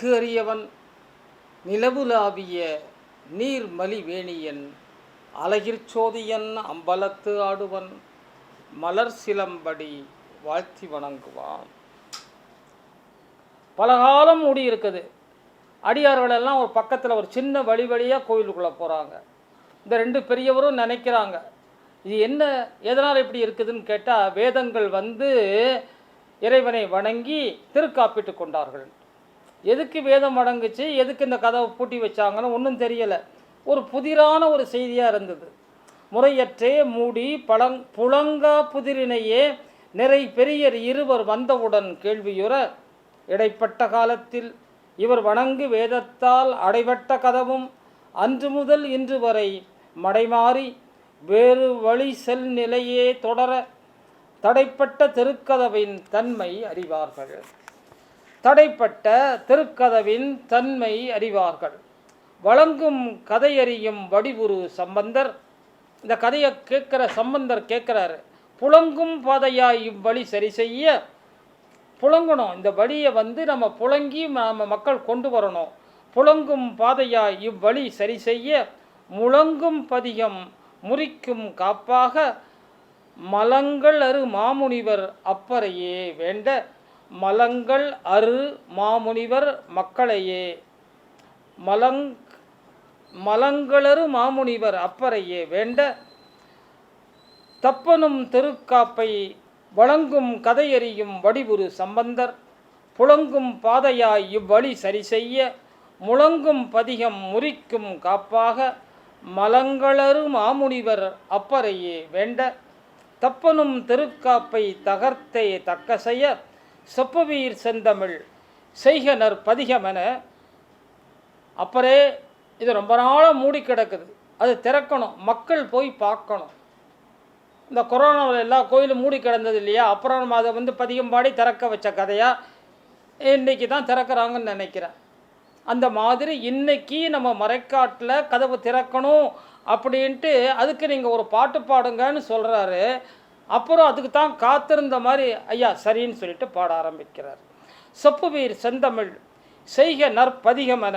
அழகு அறியவன் நிலவுலாவிய நீர்மலி வேணியன் அழகிற் அம்பலத்து ஆடுவன் மலர் சிலம்படி வாழ்த்தி வணங்குவான். பலகாலம் மூடி இருக்குது. அடியார்களெல்லாம் ஒரு பக்கத்தில் ஒரு சின்ன வழியாக கோயிலுக்குள்ளே போகிறாங்க. இந்த ரெண்டு பெரியவரும் நினைக்கிறாங்க, இது என்ன எதனால் இப்படி இருக்குதுன்னு கேட்டால், வேதங்கள் இறைவனை வணங்கி திருக்காப்பிட்டு கொண்டார்கள். எதுக்கு வேதம் வணங்குச்சு, எதுக்கு இந்த கதவை பூட்டி வச்சாங்கன்னு ஒன்றும் தெரியலை. ஒரு புதிரான ஒரு செய்தியாக இருந்தது. முறையற்றே மூடி புலங்கா புதிரினையே நிறை பெரியர் இருவர் வந்தவுடன் கேள்வியுற, இடைப்பட்ட காலத்தில் இவர் வணங்கு வேதத்தால் அடைபட்ட கதவும் அன்று முதல் இன்று வரை மடைமாறி வேறு வழி செல் நிலையே தொடர தடைப்பட்ட திருக்கதவின் தன்மை அறிவார்கள். தடைப்பட்ட திருக்கதவின் தன்மை அறிவார்கள். வழங்கும் கதையறியும் வடிவுரு சம்பந்தர். இந்த கதையை கேட்குற சம்பந்தர் கேட்குறாரு, புலங்கும் பாதையாய் இவ்வழி சரி செய்ய, புலங்கணும், இந்த வழியை நம்ம புலங்கி நம்ம மக்கள் கொண்டு வரணும். புலங்கும் பாதையாய் இவ்வழி சரி செய்ய முழங்கும் பதிகம் முறிக்கும் காப்பாக மலங்கள் அரு மாமுனிவர் அப்பரையே வேண்ட, மலங்கள் அரு மாமுனிவர் மக்களையே மலங்களரு மாமுனிவர் அப்பரையே வேண்ட, தப்பனும் திருக்காப்பை வழங்கும் கதையறியும் வடிவுரு சம்பந்தர். புலங்கும் பாதையாய் இவ்வழி சரி செய்ய முழங்கும் பதிகம் முறிக்கும் காப்பாக மலங்களரு மாமுனிவர் அப்பரையே வேண்ட, தப்பனும் திருக்காப்பை தகர்த்தே தக்க செய்ய செப்புவீர் செந்தமிழ் செய்கனர் பதிகமென. அப்பரே, இது ரொம்ப நாளாக மூடி கிடக்குது, அது திறக்கணும், மக்கள் போய் பார்க்கணும். இந்த கொரோனாவில் எல்லா கோயிலும் மூடி கிடந்தது இல்லையா, அப்புறம் நம்ம அதை பதிகம் பாடி திறக்க வச்ச கதையாக இன்றைக்கி தான் திறக்கிறாங்கன்னு நினைக்கிறேன். அந்த மாதிரி இன்றைக்கி நம்ம மறைக்காட்டில் கதவு திறக்கணும் அப்படின்ட்டு அதுக்கு நீங்கள் ஒரு பாட்டு பாடுங்கன்னு சொல்கிறாரு. அப்புறம் அதுக்கு தான் காத்திருந்த மாதிரி ஐயா சரின்னு சொல்லிட்டு பாட ஆரம்பிக்கிறார். செப்புவீர் செந்தமிழ் செய்க நற்பதிகமென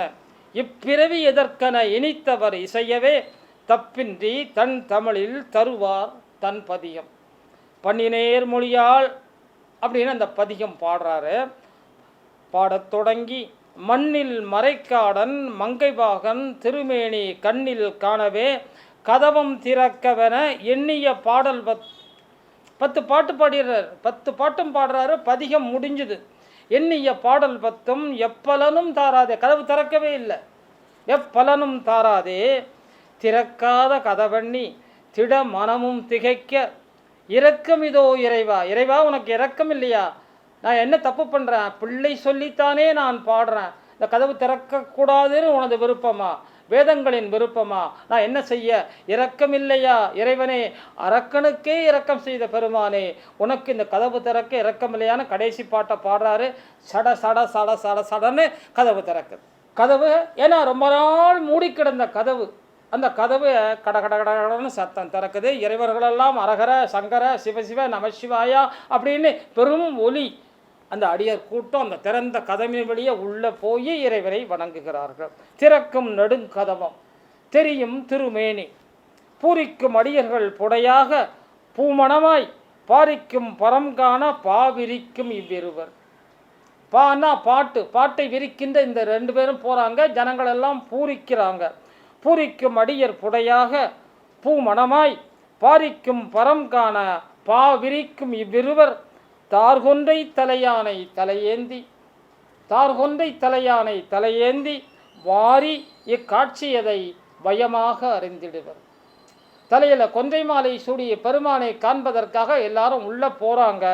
இப்பிறவி எதற்கென இனித்தவர் இசையவே தப்பின்றி தன் தமிழில் தருவார் தன் பதிகம். பன்னினேர் மொழியால் அப்படின்னு அந்த பதிகம் பாடுறாரு. பாடத் தொடங்கி மண்ணில் மறைக்காடன் மங்கைபாகன் திருமேனி கண்ணில் காணவே கதவம் திறக்கவென எண்ணிய பாடல் 10 பாட்டு பாடுறார். 10 பாட்டும் பாடுறாரு. பதிகம் முடிஞ்சுது. எண்ணிய பாடல் 10 எப்பலனும் தாராதே, கதவு திறக்கவே இல்லை, எப்பலனும் தாராதே திறக்காத கதவண்ணி திட மனமும் திகைக்க, இரக்கம் இதோ இறைவா, இறைவா உனக்கு இரக்கம் இல்லையா, நான் என்ன தப்பு பண்ணுறேன், பிள்ளை சொல்லித்தானே நான் பாடுறேன், இந்த கதவு திறக்கக்கூடாதுன்னு உனது விருப்பமா, வேதங்களின் விருப்பமா, நான் என்ன செய்ய, இரக்கம் இல்லையா இறைவனே, அரக்கனுக்கே இரக்கம் செய்த பெருமானே, உனக்கு இந்த கதவு திறக்க இரக்கம் இல்லையான்னு கடைசி பாட்டை பாடுறாரு. சட சட சட சட சடன்னு கதவு திறக்குது. கதவு ஏன்னா ரொம்ப நாள் மூடி கிடந்த கதவு, அந்த கதவு கட கட கடன்னு சத்தம் திறக்குது. இறைவர்களெல்லாம் அரகர சங்கர சிவசிவ நமசிவாயா அப்படின்னு பெரும் ஒலி. அந்த அடியார் கூட்டம் அந்த திறந்த கதவின் வழியே உள்ளே போய் இறைவரை வணங்குகிறார்கள். திறக்கும் நெடுங்கதவம் தெரியும் திருமேனி பூரிக்கும் அடியர்கள் புடையாக பூமணமாய் பாரிக்கும் பரம் காண பாவிரிக்கும் இவ்விருவர். பான்னா பாட்டு, பாட்டை விரிக்கின்ற இந்த 2 பேரும் போகிறாங்க. ஜனங்களெல்லாம் பூரிக்கிறாங்க. பூரிக்கும் அடியர் புடையாக பூமணமாய் பாரிக்கும் பரம் காண பாவிரிக்கும் இவ்விருவர் தார்கொன்றை தலையானை தலையேந்தி வாரி இக்காட்சியதை பயமாக அறிந்திடுவர். தலையில் கொன்றை மாலை சூடிய பெருமானை காண்பதற்காக எல்லாரும் உள்ளே போகிறாங்க.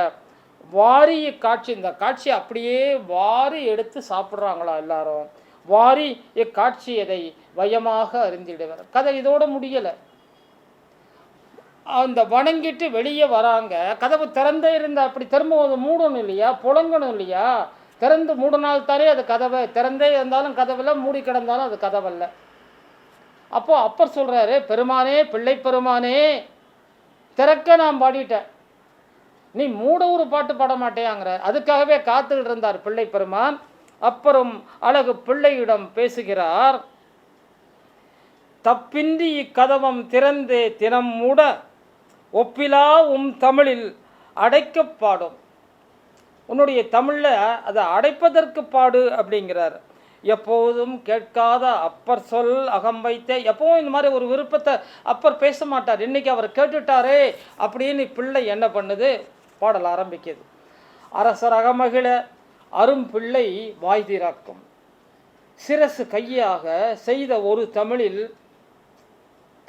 வாரி இக்காட்சி, இந்த காட்சி அப்படியே வாரி எடுத்து சாப்பிட்றாங்களா எல்லாரும். வாரி இக்காட்சியதை வயமாக அறிந்திடுவர். கதை இதோட முடியலை. அந்த வணங்கிட்டு வெளியே வராங்க. கதவு திறந்தே இருந்தால் அப்படி திரும்ப மூடணும் இல்லையா, புழங்கணும் இல்லையா, திறந்து மூடினால் தானே அது கதவை. திறந்தே இருந்தாலும் கதவில், மூடி கிடந்தாலும் அது கதவல்ல. அப்போது அப்பர் சொல்கிறாரு, பெருமானே பிள்ளை பெருமானே திறக்க நான் பாடிட்டேன், நீ மூட ஒரு பாட்டு பாட மாட்டேயாங்கிற. அதுக்காகவே காத்துக்கிட்டு இருந்தார் பிள்ளை பெருமான். அப்பரும் அழகு பிள்ளையிடம் பேசுகிறார். தப்பின்றி இக்கதவம் திறந்தே தினம் மூட ஒப்பிலா தமிழில் அடைக்க பாடும். உன்னுடைய தமிழில் அதை அடைப்பதற்கு பாடு அப்படிங்கிறார். எப்போதும் கேட்காத அப்பர் சொல் அகம் வைத்த. எப்போவும் இந்த மாதிரி ஒரு விருப்பத்தை அப்பர் பேச மாட்டார். இன்றைக்கி அவர் கேட்டுட்டாரே அப்படின்னு பிள்ளை என்ன பண்ணுது, பாடல் ஆரம்பிக்குது. அரசர் அகமகிழ அரும் பிள்ளை வாய் திறக்கும் சிரசு கையாக செய்த ஒரு தமிழில்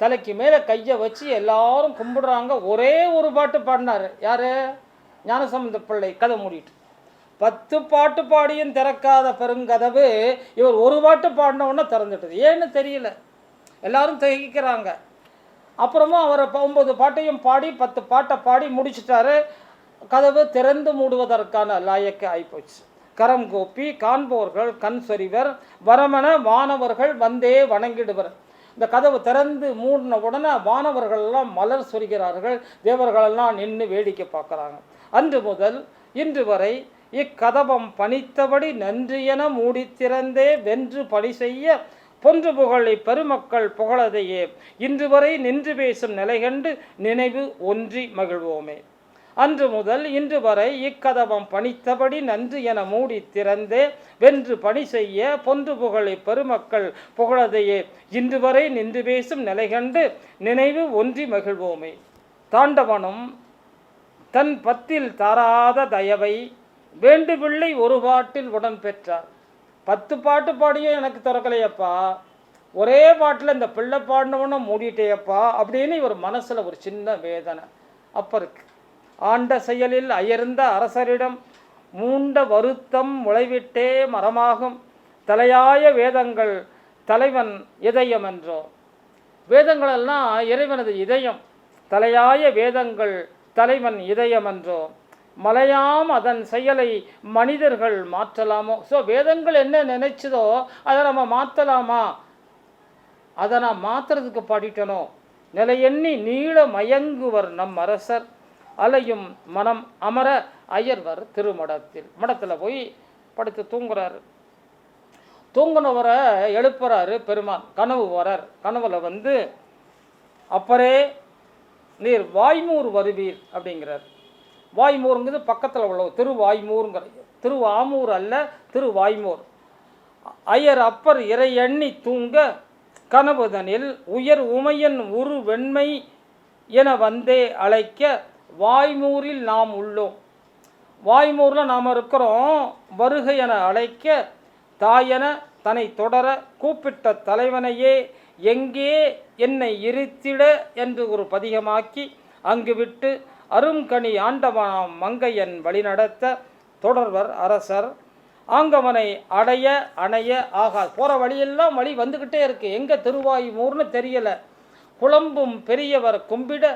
தலைக்கு மேலே கையை வச்சு எல்லாரும் கும்பிடுறாங்க. ஒரே ஒரு பாட்டு பாடினார். யார்? ஞானசம்பந்த பிள்ளை. கதை மூடிட்டு 10 பாட்டு பாடியும் திறக்காத பெருங்கதவு இவர் ஒரு பாட்டு பாடினவுடனே திறந்துட்டது. ஏன்னு தெரியல, எல்லாரும் திகைக்கிறாங்க. அப்புறமா அவர் 9 பாட்டையும் பாடி 10 பாட்டை பாடி முடிச்சிட்டாரு. கதவு திறந்து மூடுவதற்கான லாயக்கு ஆகிப்போச்சு. கரம் கோப்பி காண்போர்கள் கண் சொறிவர் வரமன வானவர்கள் வந்தே வணங்கிடுவர். இந்த கதவு திறந்து மூடின உடனே வானவர்களெல்லாம் மலர் சொரிகிறார்கள், தேவர்களெல்லாம் நின்று வேடிக்கை பார்க்குறாங்க. அன்று முதல் இன்று வரை இக்கதவம் பணித்தபடி நன்றியென மூடி திறந்தே வென்று பணி செய்ய பொன்று புகழை பெருமக்கள் புகழதையே இன்று வரை நின்று பேசும் நிலை கண்டு நினைவு ஒன்றி மகிழ்வோமே. அன்று முதல் இன்று வரை இக்கதவம் பணித்தபடி நன்று என மூடி திறந்தே வென்று பணி செய்ய பொன்று புகழை பெருமக்கள் புகழதையே இன்று வரை நின்று பேசும் நிலை கண்டு நினைவு ஒன்றி மகிழ்வோமே. தாண்டவனும் தன் பத்தில் தாராத தயவை வேண்டுபிள்ளை ஒரு பாட்டில் உடன் பெற்றார். 10 பாட்டு பாடியும் எனக்கு திறக்கலையப்பா, ஒரே பாட்டில் இந்த பிள்ளை பாடினவன மூடிட்டேயப்பா அப்படின்னு இவர் மனசில் ஒரு சின்ன வேதனை. அப்பருக்கு ஆண்ட செயலில் அயர்ந்த அரசரிடம் மூண்ட வருத்தம் முளைவிட்டே மரமாகும் தலையாய வேதங்கள் தலைவன் இதயம் என்றோ. வேதங்களெல்லாம் இறைவனது இதயம், தலையாய வேதங்கள் தலைவன் இதயம் என்றோ. மலையாம் அதன் செயலை மனிதர்கள் மாற்றலாமோ. ஸோ வேதங்கள் என்ன நினைச்சதோ அதை நம்ம மாற்றலாமா? அதை நான் மாற்றுறதுக்கு பாடிட்டனோ. நிலையெண்ணி நீள மயங்குவர் நம் அரசர் அலையும் மனம் அமர அயர்வர் திருமடத்தில். மடத்தில் போய் படுத்து தூங்குறாரு. தூங்குனவரை எழுப்புறாரு பெருமான். கனவு வரார். கனவுல வந்து அப்பரே நீர் வாய்மூர் வருவீர் அப்படிங்கிறார். வாய்மூருங்கிறது பக்கத்தில் உள்ள திருவாய்மூருங்கிற, திருவாமூர் அல்ல, திருவாய்மூர். ஐயர் அப்பர் இறை எண்ணி தூங்க கனவுதனில் உயர் உமையன் உரு வெண்மை என வந்தே அழைக்க வாய்மூரில் நாம் உள்ளோம். வாய்மூரில் நாம் இருக்கிறோம். வருகை என அழைக்க தாயென தன்னை தொடர கூப்பிட்ட தலைவனையே எங்கே என்னை இருத்திட என்று ஒரு பதிகமாக்கி அங்கு விட்டு அருங்கனி ஆண்டவனாம் மங்கையன் வழிநடத்த தொடர்வர் அரசர் ஆங்கவனை அடைய அணைய ஆகாது. போகிற வழியெல்லாம் வழி வந்துக்கிட்டே இருக்கு. எங்கே திருவாய்மூர்னு தெரியலை. குழம்பும் பெரியவர் கும்பிட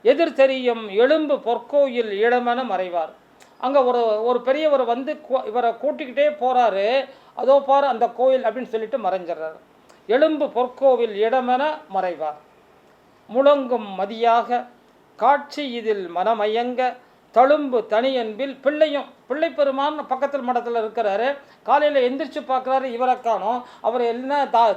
எதிர் தெரியும் எலும்பு பொற்கோயில் ஈழமென மறைவார். அங்கே ஒரு பெரியவர் வந்து இவரை கூட்டிக்கிட்டே போகிறாரு. அதோ பார் அந்த கோயில் அப்படின்னு சொல்லிட்டு மறைஞ்சிட்றாரு. எலும்பு பொற்கோவில் இடமென மறைவார். முழங்கும் மதியாக காட்சி இதில் மனமயங்க தழும்பு தனியன்பில் பிள்ளையும் பிள்ளை பெருமான் பக்கத்தில் மடத்தில் இருக்கிறாரு. காலையில் எந்திரிச்சு பார்க்குறாரு, இவரை காணோம். அவர் என்ன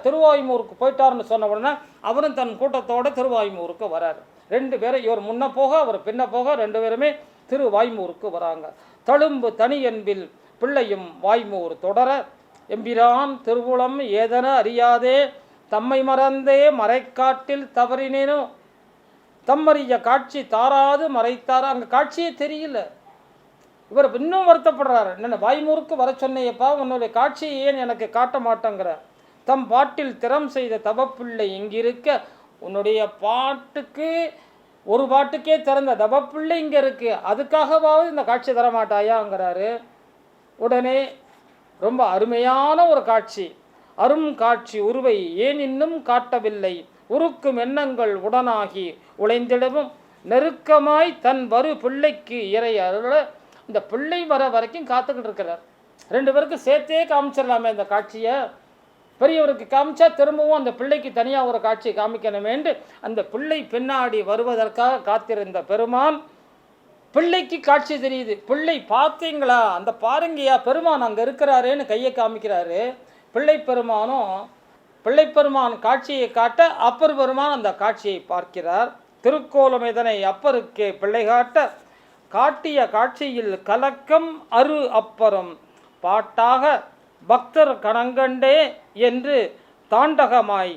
திருவாய்மூருக்கு போயிட்டாருன்னு சொன்ன உடனே அவரும் தன் கூட்டத்தோடு திருவாய்மூருக்கு வராரு. 2 பேரும், இவர் முன்ன போக அவர் பின்ன போக 2 பேருமே திருவாய்மூருக்கு வராங்க. தழும்பு தனியன்பில் பிள்ளையும் வாய்மூர் தொடர எம்பிரான் திருவுளம் ஏதன அறியாதே தம்மை மறந்தே மறைக்காட்டில் தவறினேனோ. தம்மறிய காட்சி தாராது மறைத்தார். அங்கே காட்சியே தெரியல. இவர் இன்னும் வருத்தப்படுறாரு. என்ன வாய்மூருக்கு வர சொன்னையப்பா, உன்னுடைய காட்சியை ஏன் எனக்கு காட்ட மாட்டேங்கிற. தம் பாட்டில் திறம் செய்த தவப்பிள்ளை இங்கிருக்க உன்னுடைய பாட்டுக்கு ஒரு பாட்டுக்கே திறந்த தவப்பிள்ளை இங்கே இருக்கு, அதுக்காகவாவது இந்த காட்சி தரமாட்டாயாங்கிறாரு. உடனே ரொம்ப அருமையான ஒரு காட்சி, அரும் காட்சி உருவை ஏன் இன்னும் காட்டவில்லை உருக்கும் எண்ணங்கள் உடனாகி உழைந்திடவும் நெருக்கமாய் தன் வரு பிள்ளைக்கு இறை அருள. இந்த பிள்ளை வர வரைக்கும் காத்துக்கிட்டு இருக்கிறார். 2 பேருக்கு சேர்த்தே காமிச்சிடலாமே இந்த காட்சியை. பெரியவருக்கு காமிச்சா திரும்பவும் அந்த பிள்ளைக்கு தனியாக ஒரு காட்சி காமிக்கணுமேன்று அந்த பிள்ளை பின்னாடி வருவதற்காக காத்திருந்த பெருமான் பிள்ளைக்கு காட்சி தெரியுது. பிள்ளை பார்த்தீங்களா, அந்த பாருங்கய்யா பெருமான் அங்கே இருக்கிறாரேன்னு கையை காமிக்கிறாரு. பிள்ளை பெருமான் காட்சியை காட்ட அப்பர் பெருமான் அந்த காட்சியை பார்க்கிறார். திருக்கோலம் இதனை அப்பருக்கே பிள்ளை காட்ட காட்டிய காட்சியில் கலக்கம் அரு அப்பரும் பாட்டாக பக்தர் கணங்கண்டே என்று தாண்டகமாய்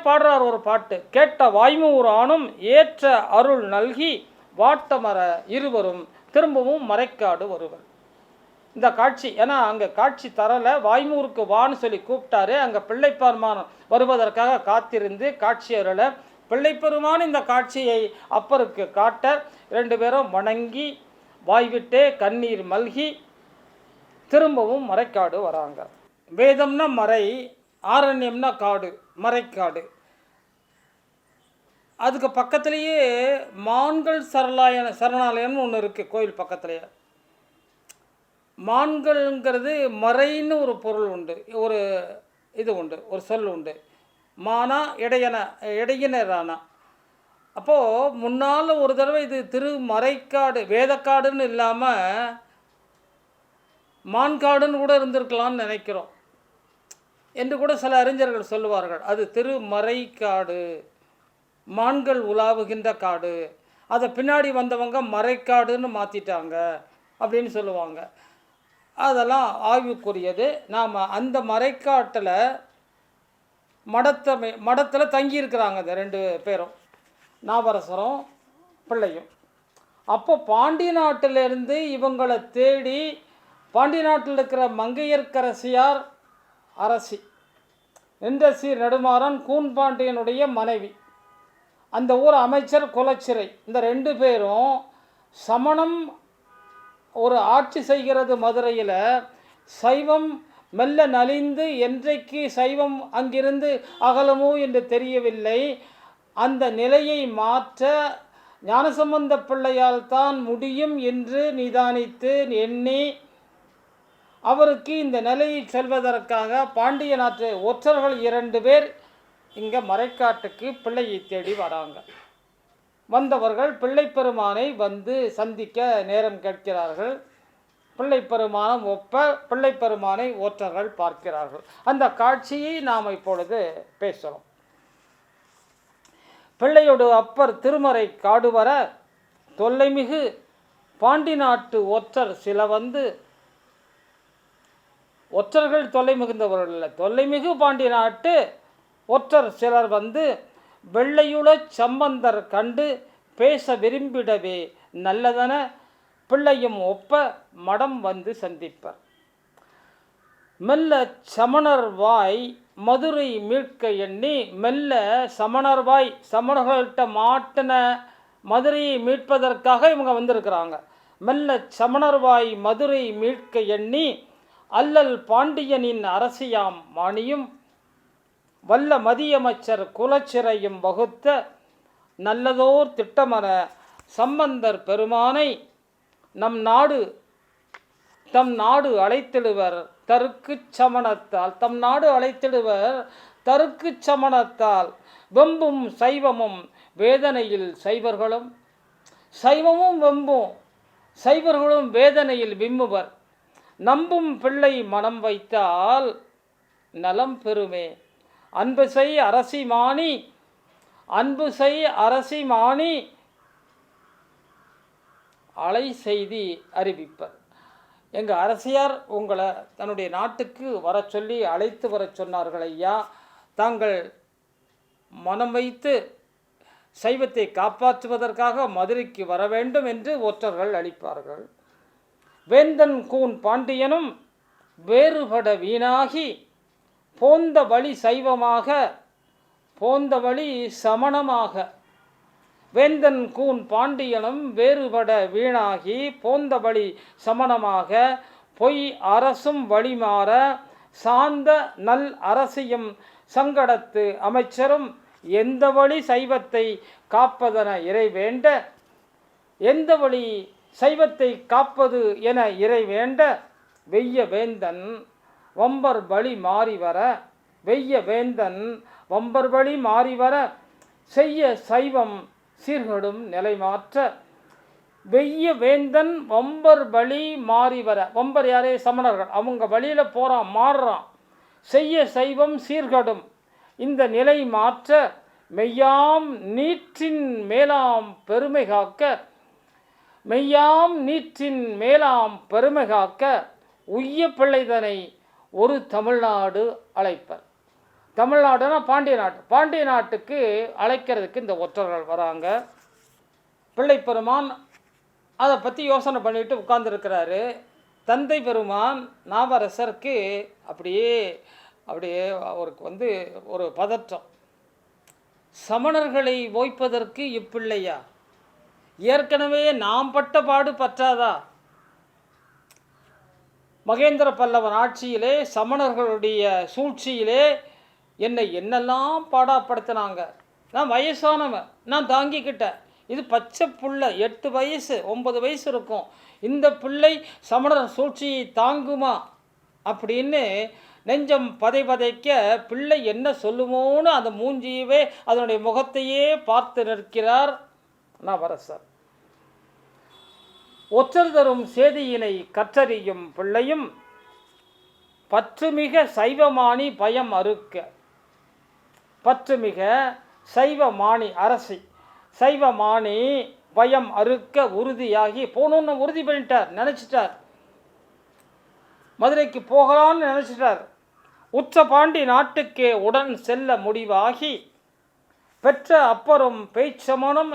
பாடுறார் ஒரு பாட்டு. கேட்ட வாய்மூரானும் ஏற்ற அருள் நல்கி வாட்டமர இருவரும் திரும்பவும் மறைக்காடு வருவர். இந்த காட்சி, ஏன்னா அங்கே காட்சி தரலை, வாய்மூருக்கு வான்னு சொல்லி கூப்பிட்டாரு. அங்கே பிள்ளைப்பெருமான் வருவதற்காக காத்திருந்து காட்சி அருள பிள்ளைப்பெருமான் இந்த காட்சியை அப்பருக்கு காட்ட 2 பேரும் வணங்கி வாய்விட்டே கண்ணீர் மல்கி திரும்பவும் மறைக்காடு வராங்க. வேதம்னா மறை, ஆரண்யம்னா காடு, மறைக்காடு. அதுக்கு பக்கத்துலேயே மான்கள் சரணாலயம்னு ஒன்று இருக்குது கோயில் பக்கத்துலேயே. மான்கள்ங்கிறது மறைன்னு ஒரு பொருள் உண்டு, ஒரு இது உண்டு, ஒரு சொல் உண்டு. மானா இடையினரானா. அப்போது முன்னால் ஒரு தடவை இது திருமறைக்காடு வேதக்காடுன்னு இல்லாமல் மான்காடுன்னு கூட இருந்திருக்கலாம்னு நினைக்கிறோம் என்று கூட சில அறிஞர்கள் சொல்லுவார்கள். அது திருமறைக்காடு, மான்கள் உலாவுகின்ற காடு. அதை பின்னாடி வந்தவங்க மறைக்காடுன்னு மாற்றிட்டாங்க அப்படின்னு சொல்லுவாங்க. அதெல்லாம் ஆய்வுக்குரியது. நாம் அந்த மறைக்காட்டில் மடத்தில் தங்கியிருக்கிறாங்க இந்த 2 பேரும், நாவரசரும் பிள்ளையும். அப்போ பாண்டிய நாட்டிலிருந்து இவங்களை தேடி பாண்டிய நாட்டில் இருக்கிற மங்கையர்க்கரசியார் அரசி நின்றசீர் நெடுமாறன் கூன்பாண்டியனுடைய மனைவி, அந்த ஊர் அமைச்சர் குலச்சிறை, இந்த 2 பேரும் சமணம் ஒரு ஆட்சி செய்கிறது மதுரையில். சைவம் மெல்ல நலிந்து என்றைக்கு சைவம் அங்கிருந்து அகலமோ என்று தெரியவில்லை. அந்த நிலையை மாற்ற ஞானசம்பந்த பிள்ளையால் தான் முடியும் என்று நிதானித்து எண்ணி அவருக்கு இந்த நிலையை செல்வதற்காக பாண்டிய நாட்டு ஒற்றர்கள் 2 பேர் இங்கே மறைக்காட்டுக்கு பிள்ளையை தேடி வராங்க. வந்தவர்கள் பிள்ளைப்பெருமானை வந்து சந்திக்க நேரம் கேட்கிறார்கள். பிள்ளைப்பெருமானம் பிள்ளைப்பெருமானை ஒற்றர்கள் பார்க்கிறார்கள். அந்த காட்சியை நாம் இப்பொழுது பேசுகிறோம். பிள்ளையோடு அப்பர் திருமறை காடு வர தொல்லைமிகு பாண்டி நாட்டு ஒற்றர் சில வந்து, ஒற்றர்கள் தொல்லை மிகுந்தவர்கள் இல்லை, தொல்லைமிகு பாண்டிய நாட்டு ஒற்றர் சிலர் வந்து வெள்ளையுள சம்பந்தர் கண்டு பேச விரும்பிடவே நல்லதென பிள்ளையும் ஒப்ப மடம் வந்து சந்திப்பர். மெல்ல சமணர் வாய் மதுரை மீட்க எண்ணி, மெல்ல சமணர் வாய் சமணர்கள்ட்ட மாட்டின மதுரையை மீட்பதற்காக இவங்க வந்திருக்கிறாங்க. மெல்ல சமணர் வாய் மதுரை மீட்க எண்ணி அல்லல் பாண்டியனின் அரசியாம் மானியும் வல்ல மதியமைச்சர் குலச்சிறையும் வகுத்த நல்லதோர் திட்டமென சம்பந்தர் பெருமானை தம் நாடு அழைத்திடுவர் தருக்கு சமணத்தால் வெம்பும் சைவமும் வேதனையில் சைவர்களும் வெம்பும் சைவர்களும் வேதனையில் விம்முவர். நம்பும் பிள்ளை மனம் வைத்தால் நலம் பெறுமே. அன்பு செய் அரசி மாணி அலை செய்தி அறிவிப்பர். எங்கள் அரசியார் உங்களை தன்னுடைய நாட்டுக்கு வர சொல்லி அழைத்து வர சொன்னார்கள் ஐயா. தாங்கள் மனம் வைத்து சைவத்தை காப்பாற்றுவதற்காக மதுரைக்கு வர வேண்டும் என்று ஒற்றர்கள் அளிப்பார்கள். வேந்தன் கூன் பாண்டியனும் வேறுபட வீணாகி போந்த வழி சமணமாக. வேந்தன் கூன் பாண்டியனும் வேறுபட வீணாகி போந்த வழி சமணமாக பொய் அரசும் வழிமாற சார்ந்த நல் அரசியும் சங்கடத்து அமைச்சரும் எந்த வழி சைவத்தை காப்பதென இறைவேண்ட, எந்த வழி சைவத்தை காப்பது என இறைவேண்ட வெய்ய வேந்தன் வம்பர் வழி மாறி வர செய்ய சைவம் சீர்கடும் நிலை மாற்ற வெய்ய வேந்தன் வம்பர் வழி மாறி வர. வம்பர் யாரே? சமணர்கள். அவங்க வழியில் போகிறான், மாறுறான். செய்ய சைவம் சீர்கடும் இந்த நிலை மாற்ற மெய்யாம் நீற்றின் மேலாம் பெருமை காக்க, மெய்யாம் நீற்றின் மேலாம் பெருமை காக்க உய்ய பிள்ளைதனை ஒரு தமிழ்நாடு அழைப்பர். தமிழ்நாடுனா பாண்டிய நாட்டு. பாண்டிய நாட்டுக்கு அழைக்கிறதுக்கு இந்த ஒற்றர்கள் வராங்க. பிள்ளை பெருமான் அதை பற்றி யோசனை பண்ணிட்டு உட்கார்ந்துருக்கிறாரு. தந்தை பெருமான் நாவரசருக்கு அப்படியே அவருக்கு ஒரு பதற்றம். சமணர்களை ஓய்ப்பதற்கு இப்பிள்ளையா? ஏற்கனவே நாம் பட்ட பாடு பற்றாதா? மகேந்திர பல்லவன் ஆட்சியிலே சமணர்களுடைய சூழ்ச்சியிலே என்னை என்னெல்லாம் பாடாப்படுத்தினாங்க. நான் வயசானவன், நான் தாங்கிக்கிட்டேன். இது பச்சை புள்ளை, 8 வயசு 9 வயசு இருக்கும். இந்த பிள்ளை சமணர் சூழ்ச்சியை தாங்குமா அப்படின்னு நெஞ்சம் பதைக்க பிள்ளை என்ன சொல்லுமோன்னு அந்த மூஞ்சியவே அதனுடைய முகத்தையே பார்த்து நிற்கிறார் நாவரசர். ஒற்றர் தரும் செய்தியினை கற்றறியும் பிள்ளையும் பற்றுமிக சைவமானி பயம் அறுக்க. பற்றுமிக சைவமானி அரசி, சைவமானி பயம் அறுக்க உறுதியாகி போகணுன்னு உறுதி பண்ணிட்டார், நினச்சிட்டார். மதுரைக்கு போகலான்னு நினச்சிட்டார். உற்ற பாண்டி நாட்டுக்கே உடன் செல்ல முடிவாகி பெற்ற அப்பரும் பேய்ச்சமணம்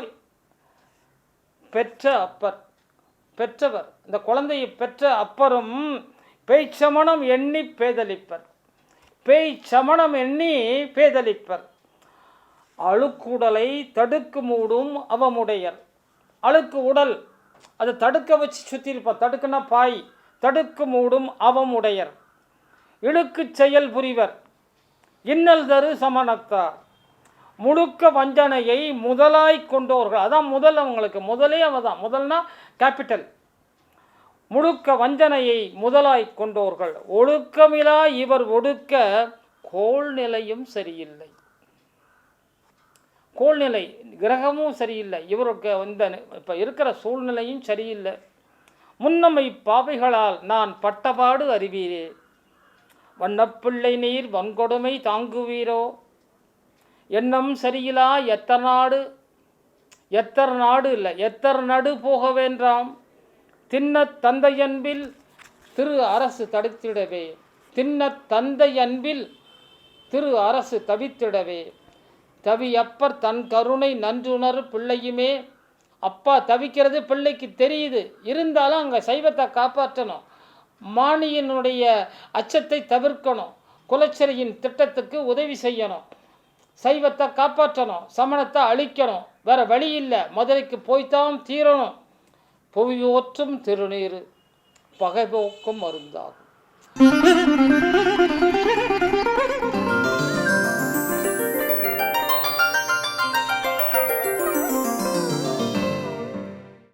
பெற்றவர் இந்த குழந்தையை பெற்ற அப்பரும் பேய்ச்சமணம் எண்ணி பேதலிப்பர். பேய்ச்சமணம் எண்ணி பேதலிப்பர். அழுக்குடலை தடுக்கு மூடும் அவமுடையர். அழுக்கு உடல் அதை தடுக்க வச்சு சுற்றிருப்பார். தடுக்குன்னா பாய். தடுக்கு மூடும் அவமுடையர். இழுக்கு செயல் புரிவர். இன்னல் தரு சமணத்தார். முழுக்க வஞ்சனையை முதலாய் கொண்டோர்கள். அதான் முதல். அவங்களுக்கு முதலே அவதான். முதல்னா கேபிட்டல். முழுக்க வஞ்சனையை முதலாய் கொண்டோர்கள். ஒழுக்கமிலா இவர் ஒடுக்க கோள்நிலையும் சரியில்லை. கோள்நிலை கிரகமும் சரியில்லை. இவருக்கு இப்போ இருக்கிற சூழ்நிலையும் சரியில்லை. முன்னமை பாவைகளால் நான் பட்டபாடு அறிவீரே. வண்ணப்பிள்ளை நீர் வன்கொடுமை தாங்குவீரோ. எண்ணம் சரியிலா எத்தர் நடு போக வேண்டாம். திண்ணத் தந்தையன்பில் திரு அரசு தடுத்திடவே. திண்ணத் தந்தையன்பில் திரு அரசு தவித்திடவே. தவியப்பர் தன் கருணை நன்றுணர் பிள்ளையுமே. அப்பா தவிக்கிறது பிள்ளைக்கு தெரியுது. இருந்தாலும் அங்கே சைவத்தை காப்பாற்றணும். மானியினுடைய அச்சத்தை தவிர்க்கணும். குலச்சரியின் திட்டத்துக்கு உதவி செய்யணும். சைவத்தை காப்பாற்றணும். சமணத்தை அழிக்கணும். வேற வழி இல்லை. மதுரைக்கு போய்த்தான் தீரணும். புவியோற்றும் திருநீர் பகைபோக்கும் மருந்தாகும்.